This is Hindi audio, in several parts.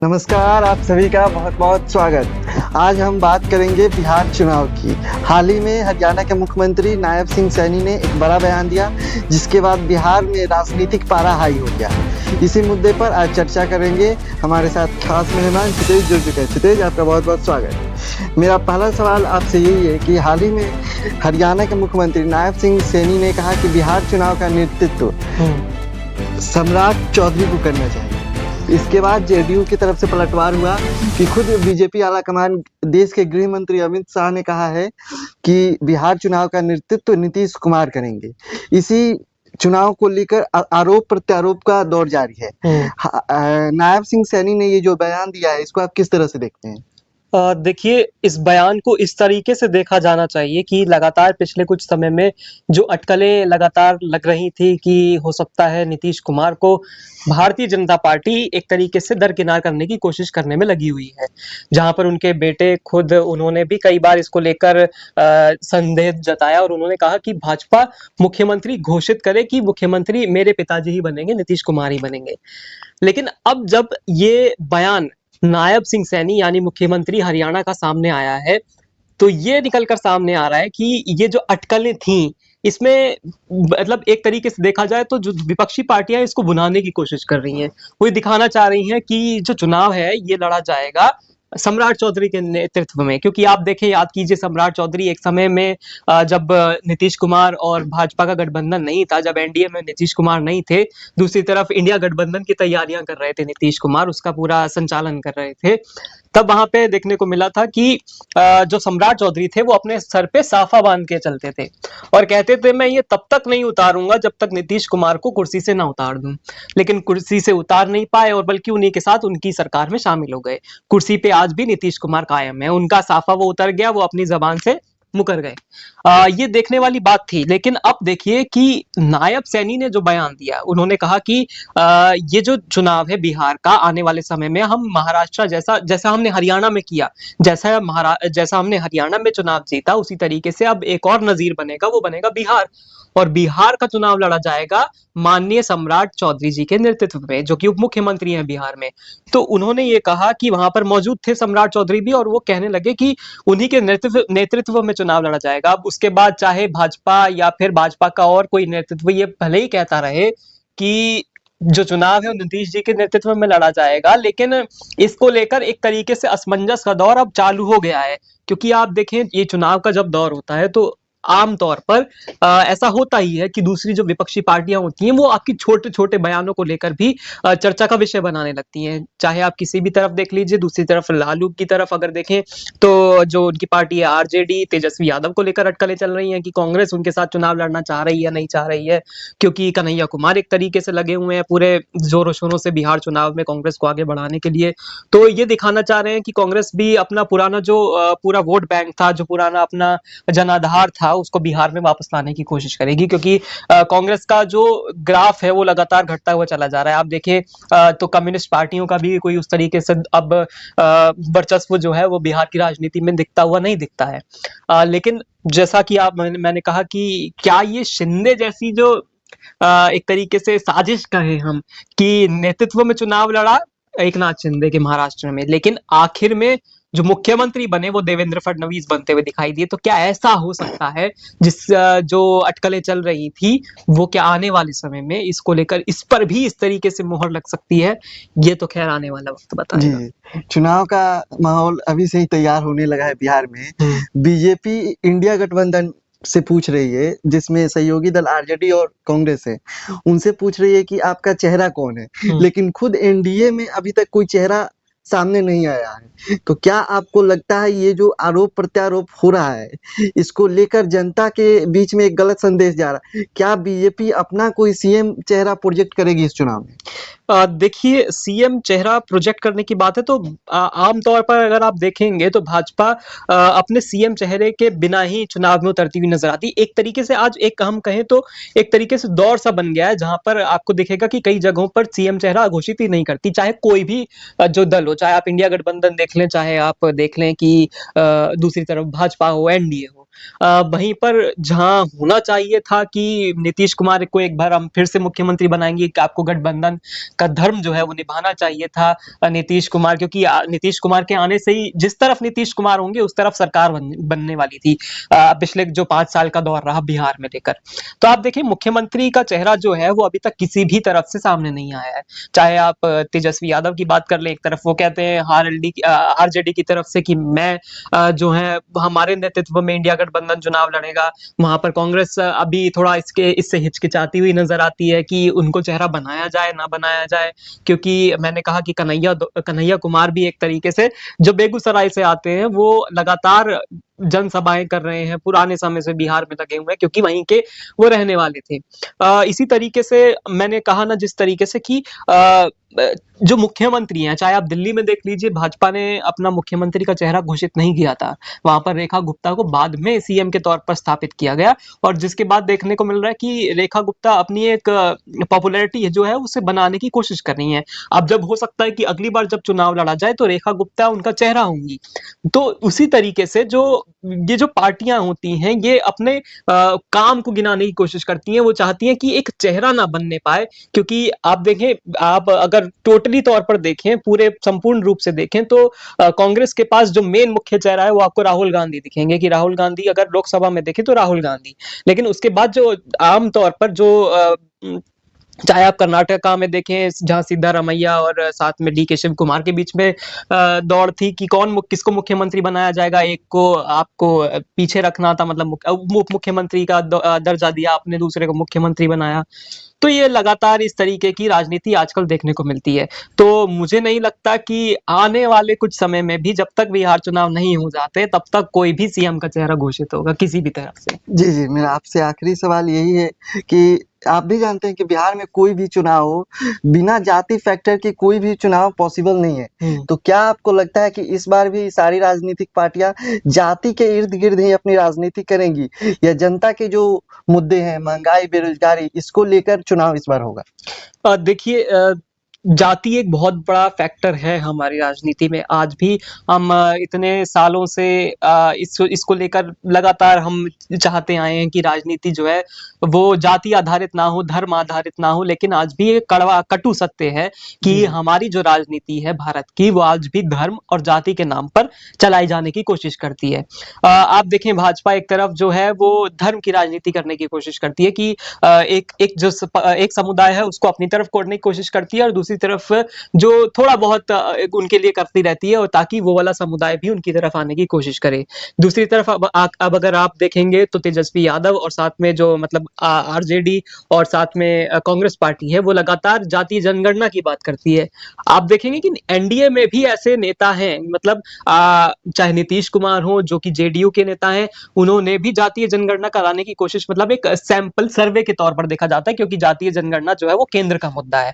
नमस्कार, आप सभी का बहुत-बहुत स्वागत। आज हम बात करेंगे बिहार चुनाव की। हाल ही में हरियाणा के मुख्यमंत्री नायब सिंह सैनी ने एक बड़ा बयान दिया, जिसके बाद बिहार में राजनीतिक पारा हाई हो गया। इसी मुद्दे पर आज चर्चा करेंगे। हमारे साथ खास मेहमान क्षितिज जुड़ चुके हैं। क्षितिज, आपका बहुत-बहुत स्वागत। मेरा पहला सवाल आपसे यही है कि हाल ही में हरियाणा के मुख्यमंत्री नायब सिंह सैनी ने कहा कि बिहार चुनाव का नेतृत्व सम्राट चौधरी को करना चाहिए। इसके बाद जेडीयू की तरफ से पलटवार हुआ कि खुद बीजेपी आलाकमान देश के गृह मंत्री अमित शाह ने कहा है कि बिहार चुनाव का नेतृत्व नीतीश कुमार करेंगे। इसी चुनाव को लेकर आरोप प्रत्यारोप का दौर जारी है। नायब सिंह सैनी ने ये जो बयान दिया है, इसको आप किस तरह से देखते हैं? देखिए, इस बयान को इस तरीके से देखा जाना चाहिए कि लगातार पिछले कुछ समय में जो अटकलें लगातार लग रही थी कि हो सकता है नीतीश कुमार को भारतीय जनता पार्टी एक तरीके से दरकिनार करने की कोशिश करने में लगी हुई है। जहाँ पर उनके बेटे खुद उन्होंने भी कई बार इसको लेकर संदेह जताया और उन्होंने कहा कि भाजपा मुख्यमंत्री घोषित करे कि मुख्यमंत्री मेरे पिताजी ही बनेंगे, नीतीश कुमार ही बनेंगे। लेकिन अब जब ये बयान नायब सिंह सैनी यानी मुख्यमंत्री हरियाणा का सामने आया है, तो ये निकल कर सामने आ रहा है कि ये जो अटकलें थीं, इसमें मतलब एक तरीके से देखा जाए तो जो विपक्षी पार्टियां इसको भुनाने की कोशिश कर रही हैं। वो ये दिखाना चाह रही हैं कि जो चुनाव है ये लड़ा जाएगा सम्राट चौधरी के नेतृत्व में, क्योंकि आप देखें, याद कीजिए, सम्राट चौधरी एक समय में जब नीतीश कुमार और भाजपा का गठबंधन नहीं था, जब एनडीए में नीतीश कुमार नहीं थे, दूसरी तरफ इंडिया गठबंधन की तैयारियां कर रहे थे नीतीश कुमार, उसका पूरा संचालन कर रहे थे। तब वहां पे देखने को मिला था कि जो सम्राट चौधरी थे वो अपने सर पे साफा बांध के चलते थे और कहते थे मैं ये तब तक नहीं उतारूंगा जब तक नीतीश कुमार को कुर्सी से ना उतार दूं। लेकिन कुर्सी से उतार नहीं पाए और बल्कि उन्हीं के साथ उनकी सरकार में शामिल हो गए। कुर्सी पे आज भी नीतीश कुमार कायम है, उनका साफा वो उतर गया, वो अपनी जबान से मुकर गए। ये देखने वाली बात थी। लेकिन अब देखिए कि नायब सैनी ने जो बयान दिया, उन्होंने कहा कि ये जो चुनाव है बिहार का, आने वाले समय में हम महाराष्ट्र जैसा जैसा हमने हरियाणा में किया, जैसा हमने हरियाणा में चुनाव जीता, उसी तरीके से अब एक और नजीर बनेगा, वो बनेगा बिहार। और बिहार का चुनाव लड़ा जाएगा माननीय सम्राट चौधरी जी के नेतृत्व में, जो कि उप मुख्यमंत्री हैं बिहार में। तो उन्होंने ये कहा कि वहां पर मौजूद थे सम्राट चौधरी भी, और वो कहने लगे कि उन्हीं के नेतृत्व में चुनाव लड़ा जाएगा। अब उसके बाद चाहे भाजपा या फिर भाजपा का और कोई नेतृत्व ये भले ही कहता रहे कि जो चुनाव है वो नीतीश जी के नेतृत्व में लड़ा जाएगा, लेकिन इसको लेकर एक तरीके से असमंजस का दौर अब चालू हो गया है। क्योंकि आप देखें, ये चुनाव का जब दौर होता है तो आम तौर पर ऐसा होता ही है कि दूसरी जो विपक्षी पार्टियां होती हैं वो आपकी छोटे छोटे बयानों को लेकर भी चर्चा का विषय बनाने लगती हैं। चाहे आप किसी भी तरफ देख लीजिए, दूसरी तरफ लालू की तरफ अगर देखें तो जो उनकी पार्टी है आरजेडी, तेजस्वी यादव को लेकर अटकलें चल रही हैं कि कांग्रेस उनके साथ चुनाव लड़ना चाह रही है, नहीं चाह रही है, क्योंकि कन्हैया कुमार एक तरीके से लगे हुए हैं पूरे जोरों शोरों से बिहार चुनाव में कांग्रेस को आगे बढ़ाने के लिए। तो ये दिखाना चाह रहे हैं कि कांग्रेस भी अपना पुराना जो पूरा वोट बैंक था, जो पुराना अपना जनाधार था, उसको बिहार में वापस लाने की कोशिश करेगी, क्योंकि कांग्रेस का जो ग्राफ है वो लगातार घटता हुआ चला जा रहा है। आप देखें तो कम्युनिस्ट पार्टियों का भी कोई उस तरीके से अब वर्चस्व जो है वो बिहार की राजनीति में दिखता हुआ नहीं दिखता है। लेकिन जैसा कि मैंने कहा कि क्या ये शिंदे जैसी जो एक तरीके से साजिश कहें हम, कि नेतृत्व में चुनाव लड़ा एक नाथ शिंदे के महाराष्ट्र में, लेकिन आखिर में जो मुख्यमंत्री बने वो देवेंद्र फडणवीस बनते हुए दिखाई दिए, तो क्या ऐसा हो सकता है जो अटकलें चल रही थी वो क्या आने वाले समय में इसको लेकर इस पर भी इस तरीके से मोहर लग सकती है? ये तो खैर आने वाला वक्त बताएगा। जी, चुनाव का माहौल अभी से ही तैयार होने लगा है बिहार में। बीजेपी इंडिया गठबंधन से पूछ रही है, जिसमें सहयोगी दल आरजेडी और कांग्रेस है, उनसे पूछ रही है कि आपका चेहरा कौन है। लेकिन खुद एनडीए में अभी तक कोई चेहरा सामने नहीं आया है। तो क्या आपको लगता है ये जो आरोप प्रत्यारोप हो रहा है, इसको लेकर जनता के बीच में एक गलत संदेश जा रहा है? क्या बीजेपी अपना कोई सीएम चेहरा प्रोजेक्ट करेगी इस चुनाव में? देखिए, सीएम चेहरा प्रोजेक्ट करने की बात है तो आम तौर पर अगर आप देखेंगे तो भाजपा अपने सीएम चेहरे के बिना ही चुनाव में उतरती हुई नजर आती। एक तरीके से आज एक हम कहें तो एक तरीके से दौर सा बन गया है, जहां पर आपको दिखेगा कि कई जगहों पर सीएम चेहरा घोषित ही नहीं करती, चाहे कोई भी जो दल हो, चाहे आप इंडिया गठबंधन देख लें, चाहे आप देख लें कि दूसरी तरफ भाजपा हो, एनडीए हो। वहीं पर जहाँ होना चाहिए था कि नीतीश कुमार को एक बार हम फिर से मुख्यमंत्री बनाएँगे, कि आपको गठबंधन का धर्म जो है वो निभाना चाहिए था नीतीश कुमार, क्योंकि नीतीश कुमार के आने से ही जिस तरफ नीतीश कुमार होंगे उस तरफ सरकार बनने वाली थी पिछले जो 5 साल का दौर रहा बिहार में लेकर। तो आप देखिए मुख्यमंत्री का चेहरा जो है वो अभी तक किसी भी तरफ से सामने नहीं आया है। चाहे आप तेजस्वी यादव की बात कर लें, एक तरफ वो कहते हैं आरजेडी की तरफ से कि मैं जो है हमारे नेतृत्व में इंडिया गठबंधन चुनाव लड़ेगा। वहाँ पर कांग्रेस अभी थोड़ा इससे हिचकिचाती हुई नजर आती है कि उनको चेहरा बनाया जाए ना बनाया जाए, क्योंकि मैंने कहा कि कन्हैया कुमार भी एक तरीके से जो बेगूसराय से आते हैं वो लगातार जनसभाएं कर रहे हैं, पुराने समय से बिहार में लगे हुए हैं, क्योंकि वहीं के वो रहने वाले थे। इसी तरीके से मैंने कहा ना, जिस तरीके से कि जो मुख्यमंत्री हैं, चाहे आप दिल्ली में देख लीजिए, भाजपा ने अपना मुख्यमंत्री का चेहरा घोषित नहीं किया था। वहां पर रेखा गुप्ता को बाद में सीएम के तौर पर स्थापित किया गया, और जिसके बाद देखने को मिल रहा है कि रेखा गुप्ता अपनी एक पॉपुलैरिटी जो है उसे बनाने की कोशिश कर रही हैं। अब जब हो सकता है कि अगली बार जब चुनाव लड़ा जाए तो रेखा गुप्ता उनका चेहरा होंगी। तो उसी तरीके से ये जो पार्टियां होती हैं, ये अपने काम को गिनाने की कोशिश करती हैं। वो चाहती हैं कि एक चेहरा ना बनने पाए, क्योंकि आप देखें, आप अगर टोटली तौर पर देखें, पूरे संपूर्ण रूप से देखें, तो कांग्रेस के पास जो मेन मुख्य चेहरा है वो आपको राहुल गांधी दिखेंगे, कि राहुल गांधी अगर लोकसभा में देखें तो राहुल गांधी। लेकिन उसके बाद जो आम तौर पर जो चाहे आप कर्नाटका में देखें, जहां सिद्धारमैया और साथ में डी के शिव कुमार के बीच में दौड़ थी कि किसको मुख्यमंत्री बनाया जाएगा। एक को आपको पीछे रखना था, मतलब उप मुख्यमंत्री का दर्जा दिया आपने, दूसरे को मुख्यमंत्री बनाया। तो ये लगातार इस तरीके की राजनीति आजकल देखने को मिलती है। तो मुझे नहीं लगता कि आने वाले कुछ समय में भी, जब तक बिहार चुनाव नहीं हो जाते, तब तक कोई भी सीएम का चेहरा घोषित होगा किसी भी तरफ से। जी, जी, मेरा आपसे आखिरी सवाल यही है कि आप भी जानते हैं कि बिहार में कोई भी चुनाव हो, बिना जाति फैक्टर के कोई भी चुनाव पॉसिबल नहीं है। तो क्या आपको लगता है कि इस बार भी सारी राजनीतिक पार्टियां जाति के इर्द-गिर्द ही अपनी राजनीति करेंगी, या जनता के जो मुद्दे हैं, महंगाई, बेरोजगारी, इसको लेकर चुनाव इस बार होगा? देखिए, जाति एक बहुत बड़ा फैक्टर है हमारी राजनीति में। आज भी हम इतने सालों से इसको लेकर लगातार हम चाहते आए हैं कि राजनीति जो है वो जाति आधारित ना हो, धर्म आधारित ना हो। लेकिन आज भी एक कटु सत्य है कि हमारी जो राजनीति है भारत की, वो आज भी धर्म और जाति के नाम पर चलाई जाने की कोशिश करती है। आप देखें, भाजपा एक तरफ जो है वो धर्म की राजनीति करने की कोशिश करती है कि एक समुदाय है उसको अपनी तरफ कोड़ने की कोशिश करती है, और दूसरी तरफ जो थोड़ा बहुत उनके लिए करती रहती है, और ताकि वो वाला समुदाय भी उनकी तरफ आने की कोशिश करे। दूसरी तरफ अब अगर आप देखेंगे तो तेजस्वी यादव और साथ में जो मतलब आरजेडी और साथ में कांग्रेस पार्टी है, वो लगातार जातीय जनगणना की बात करती है। आप देखेंगे कि एनडीए में भी ऐसे नेता हैं, मतलब चाहे नीतीश कुमार हो जो कि जेडीयू के नेता हैं, उन्होंने भी जातीय जनगणना कराने की कोशिश, मतलब एक सैंपल सर्वे के तौर पर देखा जाता है, क्योंकि जातीय जनगणना जो है वो केंद्र का मुद्दा है।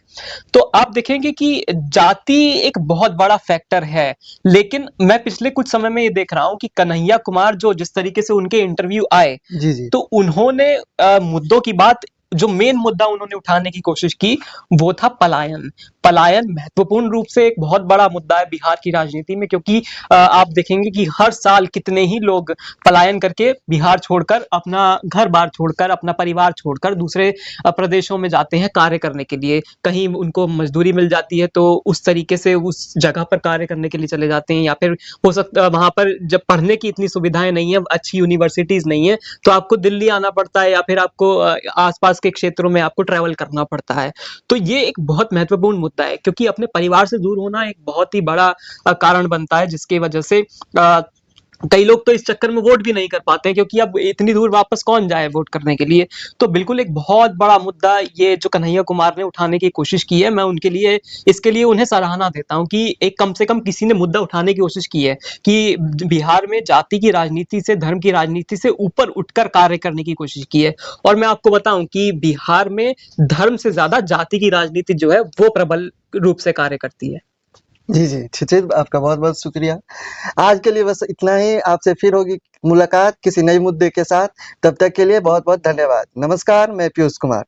तो आप देखेंगे कि जाति एक बहुत बड़ा फैक्टर है। लेकिन मैं पिछले कुछ समय में ये देख रहा हूं कि कन्हैया कुमार जो जिस तरीके से उनके इंटरव्यू आए, जी, जी। तो उन्होंने मुद्दों की बात, जो मेन मुद्दा उन्होंने उठाने की कोशिश की, वो था पलायन। पलायन महत्वपूर्ण रूप से एक बहुत बड़ा मुद्दा है बिहार की राजनीति में, क्योंकि आप देखेंगे कि हर साल कितने ही लोग पलायन करके बिहार छोड़कर, अपना घर-बार छोड़कर, अपना परिवार छोड़कर दूसरे प्रदेशों में जाते हैं कार्य करने के लिए। कहीं उनको मजदूरी मिल जाती है तो उस तरीके से उस जगह पर कार्य करने के लिए चले जाते हैं, या फिर हो सकता है वहां पर जब पढ़ने की इतनी सुविधाएं नहीं है, अच्छी यूनिवर्सिटीज नहीं है, तो आपको दिल्ली आना पड़ता है, या फिर आपको आसपास के क्षेत्रों में आपको ट्रैवल करना पड़ता है। तो ये एक बहुत महत्वपूर्ण मुद्दा है, क्योंकि अपने परिवार से दूर होना एक बहुत ही बड़ा कारण बनता है, जिसकी वजह से कई लोग तो इस चक्कर में वोट भी नहीं कर पाते हैं, क्योंकि अब इतनी दूर वापस कौन जाए वोट करने के लिए। तो बिल्कुल एक बहुत बड़ा मुद्दा ये जो कन्हैया कुमार ने उठाने की कोशिश की है, मैं उनके लिए, इसके लिए उन्हें सराहना देता हूं कि एक कम से कम किसी ने मुद्दा उठाने की कोशिश की है कि बिहार में जाति की राजनीति से, धर्म की राजनीति से ऊपर उठकर कार्य करने की कोशिश की है। और मैं आपको बताऊं कि बिहार में धर्म से ज्यादा जाति की राजनीति जो है वो प्रबल रूप से कार्य करती है। जी, जी, क्षितिज, आपका बहुत-बहुत शुक्रिया। आज के लिए बस इतना ही। आपसे फिर होगी मुलाकात किसी नए मुद्दे के साथ। तब तक के लिए बहुत-बहुत धन्यवाद। नमस्कार, मैं पीयूष कुमार।